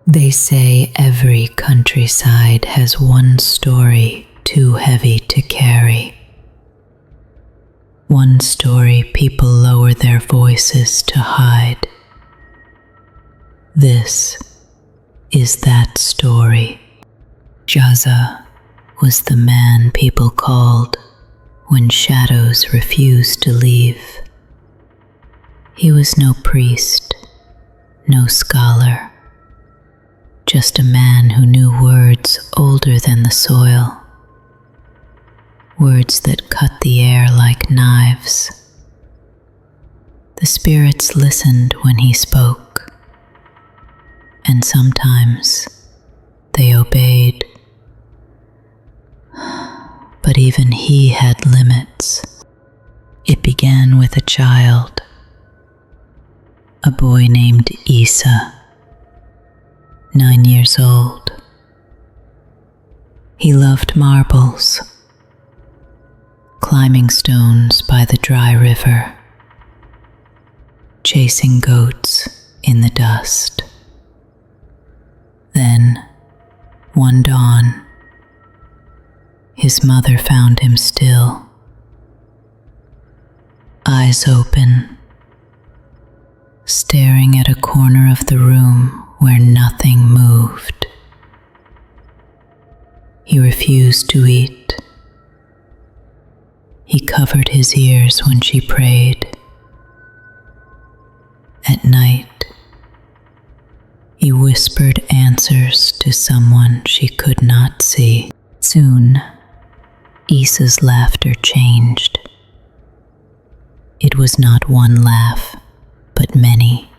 They say every countryside has one story too heavy to carry. One story people lower their voices to hide. This is that story. Jazah was the man people called when shadows refused to leave. He was no priest, no scholar, just a man who knew words older than the soil, words that cut the air like knives. The spirits listened when he spoke, and sometimes they obeyed. But even he had limits. It began with a child, a boy named Esa, 9 years old. He loved marbles, climbing stones by the dry river, chasing goats in the dust. Then, one dawn, his mother found him still, eyes open, staring at a corner of the room where nothing moved. He refused to eat. He covered his ears when she prayed. At night, he whispered answers to someone she could not see. Soon, Esa's laughter changed. It was not one laugh, but many.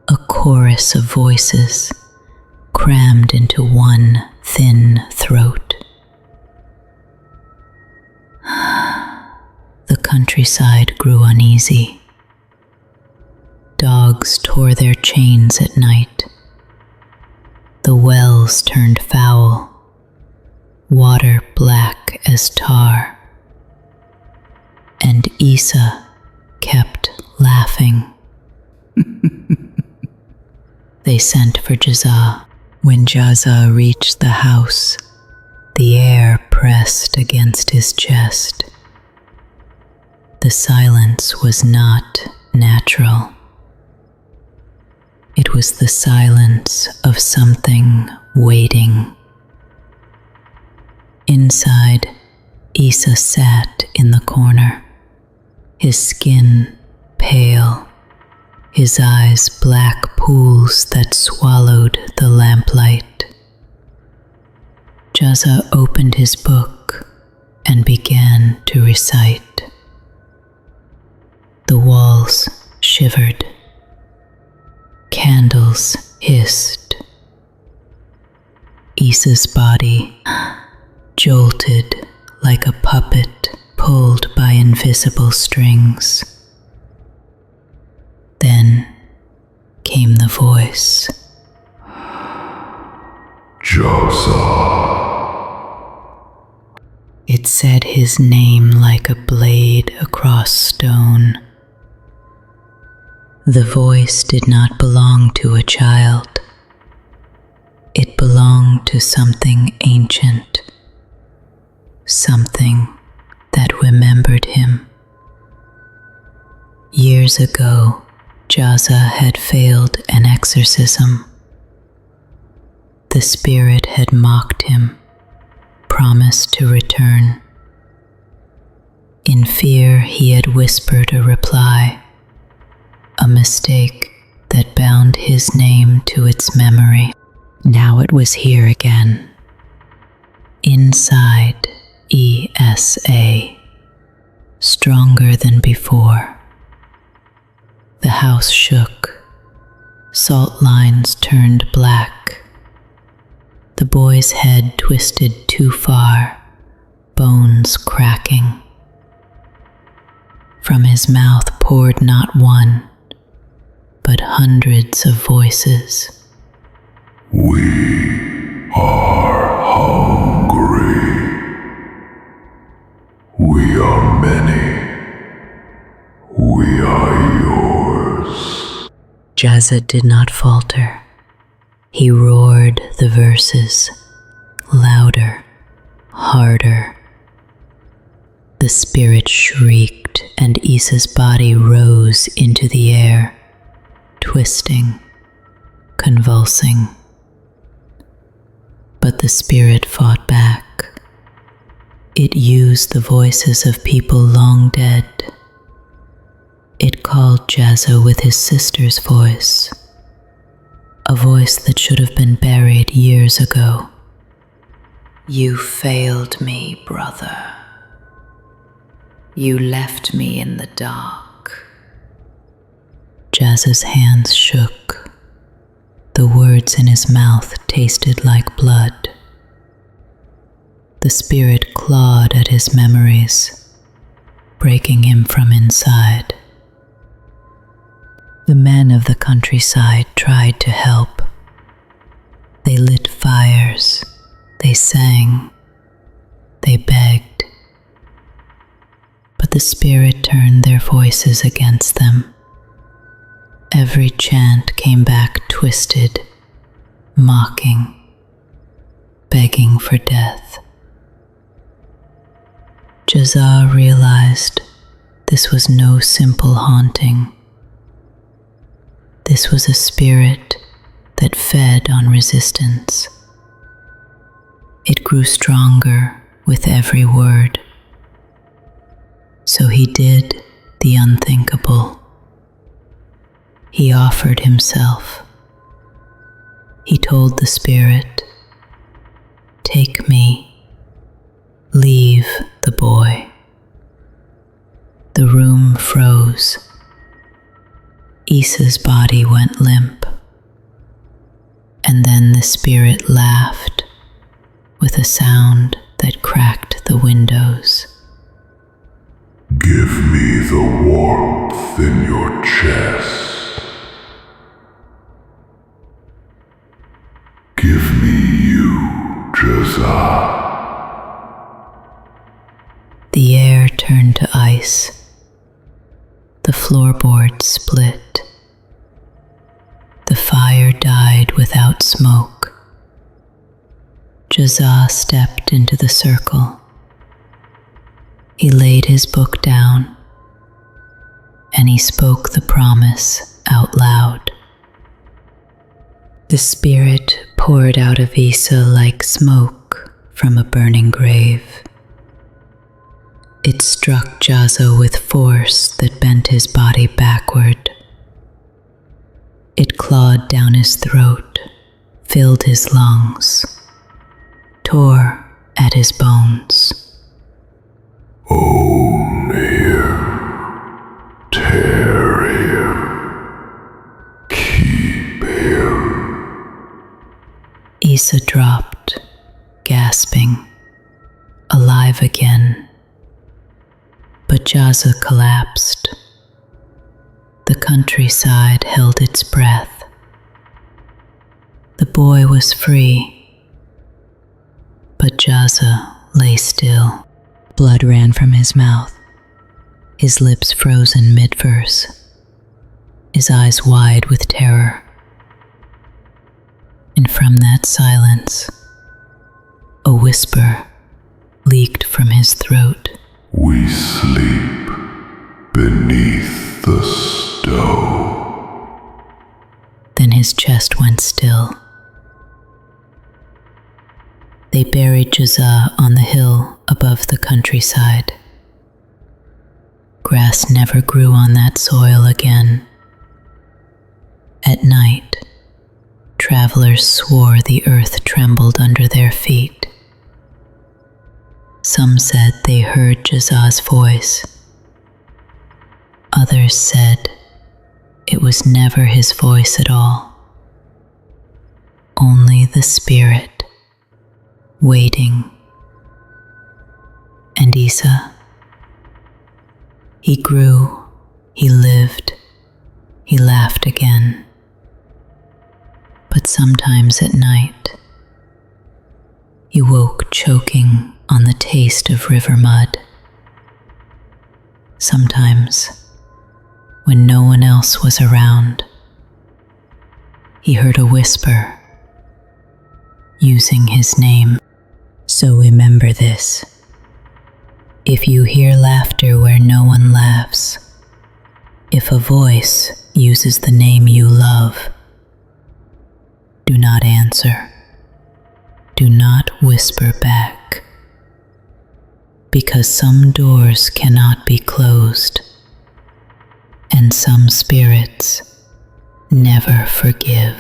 A chorus of voices crammed into one thin throat. The countryside grew uneasy. Dogs tore their chains at night. The wells turned foul, water black as tar. And Esa kept laughing. They sent for Jazah. When Jazah reached the house, the air pressed against his chest. The silence was not natural. It was the silence of something waiting. Inside, Esa sat in the corner, his skin pale, his eyes black pools that swallowed the lamplight. Jazah opened his book and began to recite. The walls shivered. Candles hissed. Esa's body jolted like a puppet pulled by invisible strings. Then came the voice. Jazah. It said his name like a blade across stone. The voice did not belong to a child. It belonged to something ancient, something that remembered him. Years ago, Jazah had failed an exorcism. The spirit had mocked him, promised to return. In fear, he had whispered a reply, a mistake that bound his name to its memory. Now it was here again. Inside Esa, stronger than before. The house shook. Salt lines turned black. The boy's head twisted too far, bones cracking. From his mouth poured not one, but hundreds of voices. We are hungry. We are many. We are yours. Jazah did not falter. He roared the verses, louder, harder. The spirit shrieked, and Esa's body rose into the air, twisting, convulsing. But the spirit fought back. It used the voices of people long dead. It called Jazah with his sister's voice, a voice that should have been buried years ago. You failed me, brother. You left me in the dark. Jazah's hands shook. The words in his mouth tasted like blood. The spirit clawed at his memories, breaking him from inside. The men of the countryside tried to help. They lit fires, they sang, they begged. But the spirit turned their voices against them. Every chant came back twisted, mocking, begging for death. Jazah realized this was no simple haunting. This was a spirit that fed on resistance. It grew stronger with every word. So he did the unthinkable. He offered himself. He told the spirit, "Take me. Leave the boy." The room froze. Esa's body went limp. And then the spirit laughed with a sound that cracked the windows. Give me the warmth in your chest. Give me you, Jazah. The air turned to ice. The floorboards split. The fire died without smoke. Jazah stepped into the circle. He laid his book down, and he spoke the promise out loud. The spirit poured out of Esa like smoke from a burning grave. It struck Jazah with force that bent his body backward. It clawed down his throat, filled his lungs, tore at his bones. Own him, tear him, keep him. Esa dropped, gasping, alive again. But Jazah collapsed. The countryside held its breath. The boy was free, but Jazah lay still. Blood ran from his mouth, his lips frozen mid-verse, his eyes wide with terror. And from that silence, a whisper leaked from his throat. We sleep beneath the stone. Then his chest went still. They buried Jazah on the hill above the countryside. Grass never grew on that soil again. At night, travelers swore the earth trembled under their feet. Some said they heard Jazah's voice. Others said it was never his voice at all. Only the spirit, waiting. And Esa, he grew, he lived, he laughed again. But sometimes at night, he woke choking on the taste of river mud. Sometimes, when no one else was around, he heard a whisper using his name. So remember this. If you hear laughter where no one laughs, if a voice uses the name you love, do not answer. Do not whisper back, because some doors cannot be closed, and some spirits never forgive.